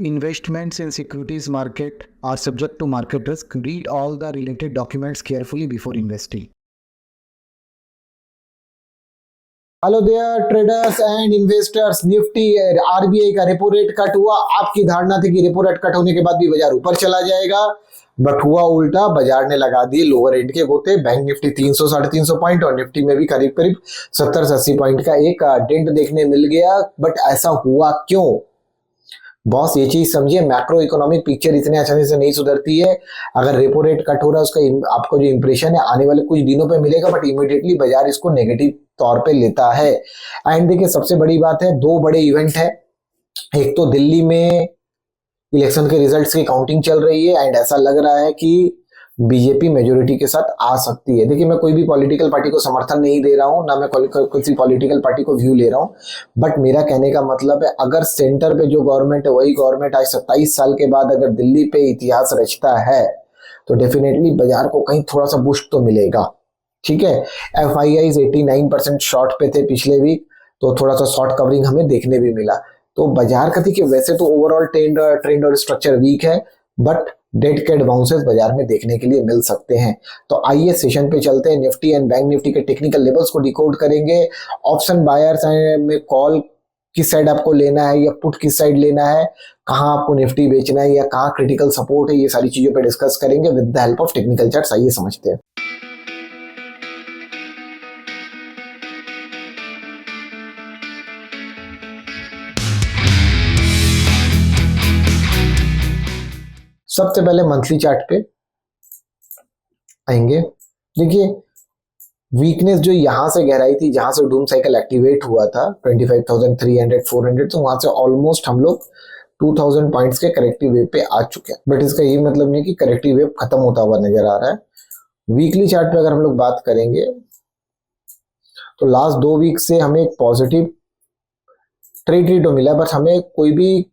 Investments in securities market are subject to market risk. Read all the related documents carefully before investing. Hello there traders and investors. Nifty RBI का repo rate cut हुआ। आपकी धारणा थी कि repo rate cut होने के बाद भी बाजार ऊपर चला जाएगा, बट हुआ उल्टा। बाजार ने लगा दिए लोअर एंड के गोते। बैंक निफ्टी 300 साढ़े 300 पॉइंट और निफ्टी में भी करीब करीब 70 से 80 पॉइंट का एक डेंट देखने मिल गया। बट ऐसा हुआ क्यों? बॉस ये चीज समझिए, मैक्रो इकोनॉमिक पिक्चर इतने आसानी से नहीं सुधरती है। अगर रेपो रेट कट हो रहा है उसका आपको जो इंप्रेशन है आने वाले कुछ दिनों पे मिलेगा, बट इमीडिएटली बाजार इसको नेगेटिव तौर पे लेता है। एंड देखिए सबसे बड़ी बात है, दो बड़े इवेंट है। एक तो दिल्ली में इलेक्शन के रिजल्ट्स की काउंटिंग चल रही है एंड ऐसा लग रहा है कि बीजेपी मेजोरिटी के साथ आ सकती है। देखिए मैं कोई भी पॉलिटिकल पार्टी को समर्थन नहीं दे रहा हूं, ना मैं किसी पॉलिटिकल पार्टी को व्यू ले रहा हूं, बट मेरा कहने का मतलब है अगर सेंटर पे जो गवर्नमेंट है वही गवर्नमेंट आज 27 साल के बाद अगर दिल्ली पे इतिहास रचता है तो डेफिनेटली बाजार को कहीं थोड़ा सा बूस्ट तो मिलेगा। ठीक है, FIIs 89% शॉर्ट पे थे पिछले वीक, तो थोड़ा सा शॉर्ट कवरिंग हमें देखने भी मिला। तो बाजार का देखिए वैसे तो ओवरऑल ट्रेंड और स्ट्रक्चर वीक है, बट डेड कैट बाउंसेस बाजार में देखने के लिए मिल सकते हैं। तो आइए सेशन पे चलते हैं। निफ्टी एंड बैंक निफ्टी के टेक्निकल लेवल्स को डिकोड करेंगे। ऑप्शन बायर्स में कॉल किस साइड आपको लेना है या पुट किस साइड लेना है, कहां आपको निफ्टी बेचना है या कहां क्रिटिकल सपोर्ट है, ये सारी चीजों पे डिस्कस करेंगे with the help of technical charts. आइए समझते हैं। सबसे पहले मंथली चार्ट पे आएंगे। देखिए वीकनेस जो यहां से गहराई थी, जहां से डूम साइकिल एक्टिवेट हुआ था 25,300 400, तो वहां से ऑलमोस्ट हम लोग 2000 पॉइंट्स के करेक्टिव वेव पे आ चुके हैं। बट इसका ये मतलब नहीं कि करेक्टिव वेव खत्म होता हुआ नजर आ रहा है। वीकली चार्ट पे अगर हम लोग बात करेंगे तो लास्ट 2 वीक से हमें एक पॉजिटिव ट्रेड तो मिला, बट हमें कोई भी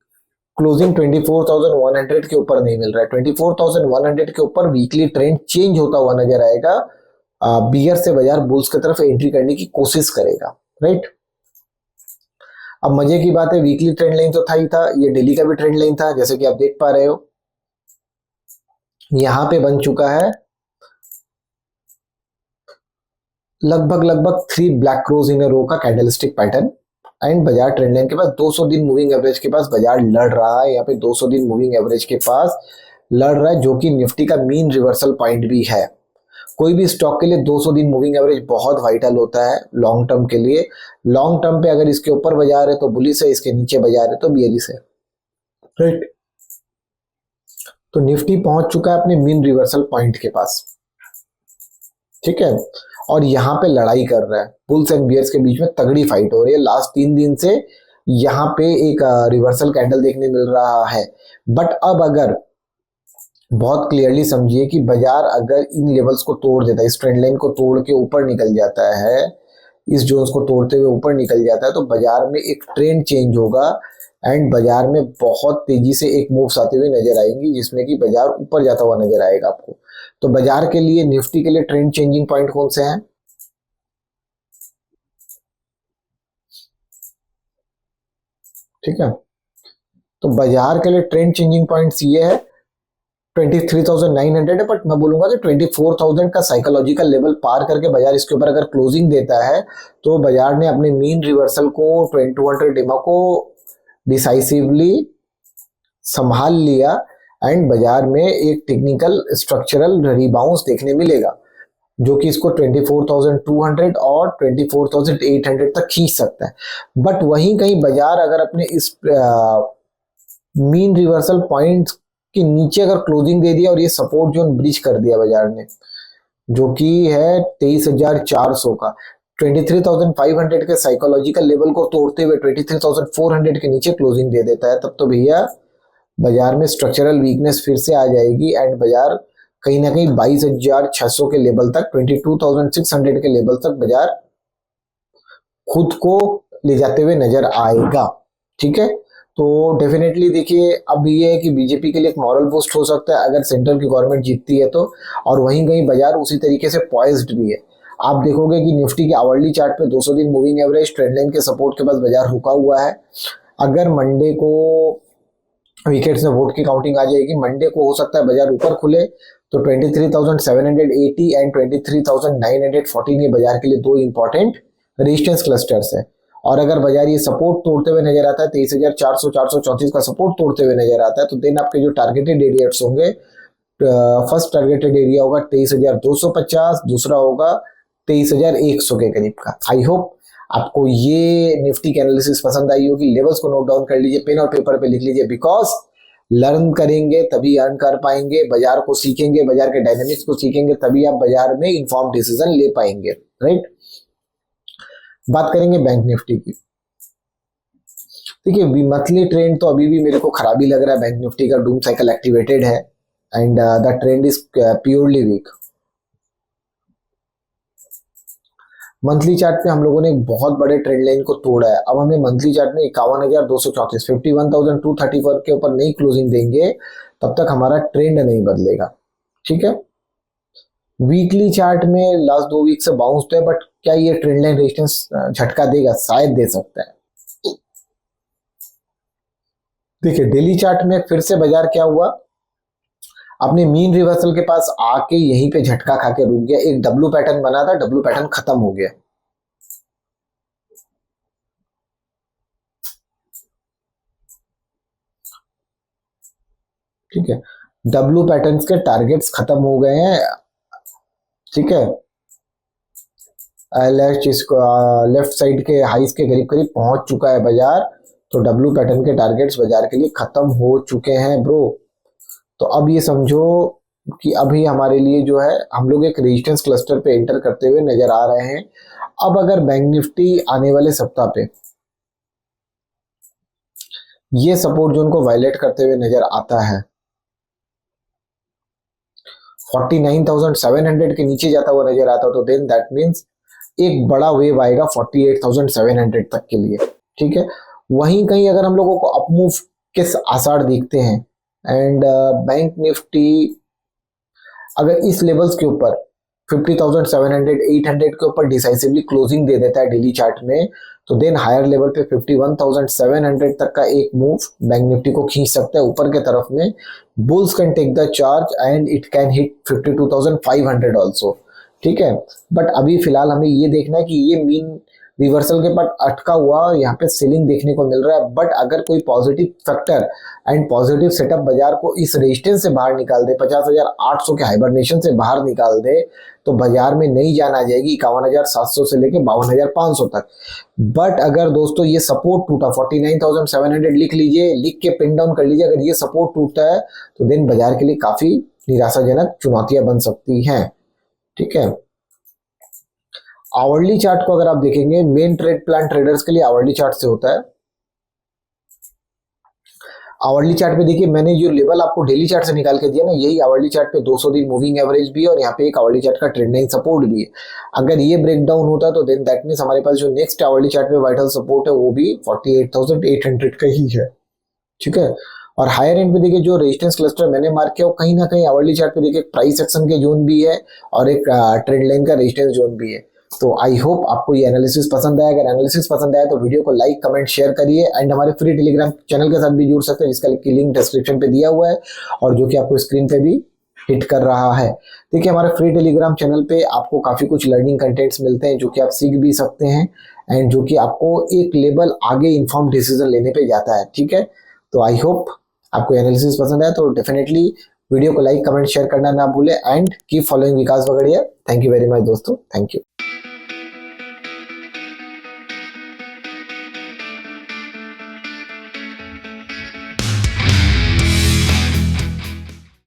क्लोजिंग 24,100 के ऊपर नहीं मिल रहा है। 24,100 के ऊपर वीकली ट्रेंड चेंज होता हुआ नजर आएगा। बियर से बाजार बुल्स की तरफ एंट्री करने की कोशिश करेगा, राइट। अब मजे की बात है, वीकली ट्रेंड लाइन तो था ही था, ये डेली का भी ट्रेंड लाइन था, जैसे कि आप देख पा रहे हो यहां पे बन चुका है लगभग 3 ब्लैक क्रोज इन अ रो का कैंडलस्टिक पैटर्न। एंड बाजार ट्रेंड लाइन के पास 200 दिन मूविंग एवरेज के पास बाजार लड़ रहा है। यहाँ पे 200 दिन मूविंग एवरेज के पास लड़ रहा है, जो कि निफ्टी का मीन रिवर्सल पॉइंट भी है। कोई भी स्टॉक के लिए 200 दिन मूविंग एवरेज बहुत वाइटल होता है लॉन्ग टर्म के लिए। लॉन्ग टर्म पे अगर इसके ऊपर बाजार है तो बुलिश है, इसके नीचे बाजार है तो बियरिश है, राइट। तो निफ्टी पहुंच चुका है अपने मीन रिवर्सल पॉइंट के पास, ठीक है, और यहां पे लड़ाई कर रहा है। बुल्स एंड बियर्स के बीच में तगड़ी फाइट हो रही है। लास्ट 3 दिन से यहां पे एक रिवर्सल कैंडल देखने मिल रहा है। बट अब अगर बहुत क्लियरली समझिए कि बाजार अगर इन लेवल्स को तोड़ देता है, इस ट्रेंड लाइन को तोड़ के ऊपर निकल जाता है, इस जोन्स को तोड़ते हुए ऊपर निकल जाता है, तो बाजार में एक ट्रेंड चेंज होगा एंड बाजार में बहुत तेजी से एक मूव्स आते हुए नजर आएंगी, जिसमें कि बाजार ऊपर जाता हुआ नजर आएगा आपको। तो बाजार के लिए, निफ्टी के लिए ट्रेंड चेंजिंग पॉइंट कौन से हैं? ठीक है, तो बाजार के लिए ट्रेंड चेंजिंग पॉइंट्स ये है 23,900 है, बट मैं बोलूंगा कि 24,000 का साइकोलॉजिकल लेवल पार करके बाजार इसके ऊपर अगर क्लोजिंग देता है तो बाजार ने अपने मीन रिवर्सल को 200 डिमा को डिसाइसिवली संभाल लिया एंड बाजार में एक टेक्निकल स्ट्रक्चरल रिबाउंस देखने मिलेगा, जो कि इसको 24,200 और 24,800 तक खींच सकता है। बट वहीं कहीं बाजार अगर अपने इस मीन रिवर्सल पॉइंट के नीचे अगर क्लोजिंग दे दिया और ये सपोर्ट जोन ब्रीच कर दिया बाजार ने, जो कि है 23,400 का, 23,500 के साइकोलॉजिकल लेवल को तोड़ते हुए 23,400 के नीचे क्लोजिंग दे देता है, तब तो भैया बाजार में स्ट्रक्चरल वीकनेस फिर से आ जाएगी एंड बाजार कहीं ना कहीं 22,600 के लेवल तक, 22,600 के लेवल तक बाजार खुद को ले जाते हुए नजर आएगा। ठीक है, तो डेफिनेटली देखिए अब ये है कि बीजेपी के लिए एक मॉरल बूस्ट हो सकता है अगर सेंट्रल की गवर्नमेंट जीतती है तो, और वहीं कहीं बाजार उसी तरीके से पॉइज्ड भी है। आप देखोगे कि निफ्टी के आवरली चार्ट पे 200 दिन मूविंग एवरेज ट्रेंड लाइन के सपोर्ट के पास बाजार रुका हुआ है। अगर मंडे को वीकेंड्स में वोट की काउंटिंग आ जाएगी। मंडे को हो सकता है बाजार ऊपर खुले तो 23,780 एंड 23,914 ये बाजार के लिए दो इंपॉर्टेंट रेजिस्टेंस क्लस्टर्स है। और अगर बाजार ये सपोर्ट तोड़ते हुए नजर आता है 23,400 434 का सपोर्ट तोड़ते हुए नजर आता है तो देन आपके जो टारगेटेड एरियाज होंगे, फर्स्ट टारगेटेड एरिया होगा 23,250, दूसरा होगा 23,100 के करीब का। आई होप आपको ये निफ्टी की एनालिसिस पसंद आई होगी। लेवल्स को नोट डाउन कर लीजिए, पेन और पेपर पे लिख लीजिए, बिकॉज लर्न करेंगे तभी अर्न कर पाएंगे, बाजार को सीखेंगे, बाजार के डायनेमिक्स को सीखेंगे, तभी आप बाजार में इंफॉर्म डिसीजन ले पाएंगे, राइट। बात करेंगे बैंक निफ्टी की। देखिए मंथली ट्रेंड तो अभी भी मेरे को खराब ही लग रहा है। बैंक निफ्टी का डूम साइकिल एक्टिवेटेड है and the trend is purely weak. Monthly chart पे हम लोगों ने एक बहुत बड़े ट्रेंड लाइन को तोड़ा है। अब हमें मंथली चार्ट में 51,234 51,234 के ऊपर नहीं क्लोजिंग देंगे तब तक हमारा ट्रेंड नहीं बदलेगा, ठीक है। वीकली चार्ट में लास्ट 2 वीक से बाउंस तो है, बट क्या ये ट्रेंड लाइन रेजिस्टेंस झटका देगा? शायद दे सकता है। देखिए डेली चार्ट में फिर से बाजार क्या हुआ, अपने मीन रिवर्सल के पास आके यहीं पे झटका खा के रुक गया। एक डब्ल्यू पैटर्न बना था, डब्ल्यू पैटर्न खत्म हो गया। ठीक है, डब्ल्यू पैटर्न्स के टारगेट्स खत्म हो गए हैं, ठीक है। लेफ्ट साइड के हाइस के करीब करीब पहुंच चुका है बाजार, तो डब्ल्यू पैटर्न के टारगेट्स बाजार के लिए खत्म हो चुके हैं ब्रो। तो अब ये समझो कि अभी हमारे लिए जो है हम लोग एक रेजिस्टेंस क्लस्टर पे एंटर करते हुए नजर आ रहे हैं। अब अगर बैंक निफ्टी आने वाले सप्ताह पे ये सपोर्ट जोन को वायलेट करते हुए नजर आता है, 49,700 के नीचे जाता हुआ नजर आता, तो देन दैट मीन्स एक बड़ा वेव आएगा 48,700 तक के लिए, ठीक है। वहीं कहीं अगर हम लोगों को अपमूव के आसार देखते हैं एंड बैंक निफ्टी अगर इस लेवल्स के ऊपर 50,700 800 के ऊपर डिसाइसिवली क्लोजिंग दे देता है डेली चार्ट में, तो देन हायर लेवल पे 51,700 तक का एक मूव बैंक निफ्टी को खींच सकता है ऊपर के तरफ में। Bulls can take the charge and it can hit 52,500 also, ठीक है। बट अभी फिलहाल हमें ये देखना है कि ये मीन रिवर्सल के पास अटका हुआ यहाँ पे सेलिंग देखने को मिल रहा है। बट अगर कोई positive factor and positive setup बाजार को इस रेजिस्टेंस से बाहर निकाल दे, 50,800 के हाइबरनेशन से बाहर निकाल दे, तो बाजार में नई जान आ जाएगी 51,700 से लेके 52,500 तक। बट अगर दोस्तों ये सपोर्ट टूटा 49,700 लिख लीजिए, लिख के पिन डाउन कर लीजिए, अगर ये सपोर्ट टूटता है तो देन बाजार के लिए काफी निराशाजनक चुनौतियां बन सकती हैं, ठीक है। आवरली चार्ट को अगर आप देखेंगे, मेन ट्रेड प्लान ट्रेडर्स के लिए आवरली चार्ट से होता है। आवरली चार्ट पे देखिए मैंने जो लेवल आपको डेली चार्ट से निकाल के दिया ना, यही आवरली चार्ट पे 200 दिन मूविंग एवरेज भी है और यहाँ पे एक आवरली चार्ट का ट्रेंड लाइन सपोर्ट भी है। अगर ये ब्रेक डाउन होता है तो देन दैट मींस हमारे पास जो नेक्स्ट आवरली चार्ट पे वाइटल सपोर्ट है वो भी 48,800 का ही है, ठीक है। और हायर एंड पे देखिए जो रेजिस्टेंस क्लस्टर मैंने मार्क किया वो कहीं ना कहीं आवरली चार्ट पे देखिए प्राइस एक्शन के जोन भी है और एक ट्रेंड लाइन का रेजिस्टेंस जोन भी है। तो आई होप आपको ये एनालिसिस पसंद आया। अगर एनालिसिस पसंद आया तो वीडियो को लाइक कमेंट शेयर करिए एंड हमारे फ्री टेलीग्राम चैनल के साथ भी जुड़ सकते हैं जिसका लिंक डिस्क्रिप्शन पे दिया हुआ है और जो कि आपको स्क्रीन पे भी हिट कर रहा है। देखिए हमारे फ्री टेलीग्राम चैनल पे आपको काफी कुछ लर्निंग कंटेंट्स मिलते हैं जो कि आप सीख भी सकते हैं एंड जो कि आपको एक लेवल आगे इन्फॉर्म डिसीजन लेने पे जाता है, ठीक है। तो आई होप आपको एनालिसिस पसंद आया तो डेफिनेटली वीडियो को लाइक कमेंट शेयर करना ना भूले and keep following Vikas Vagadia. Thank you very much दोस्तों, थैंक यू।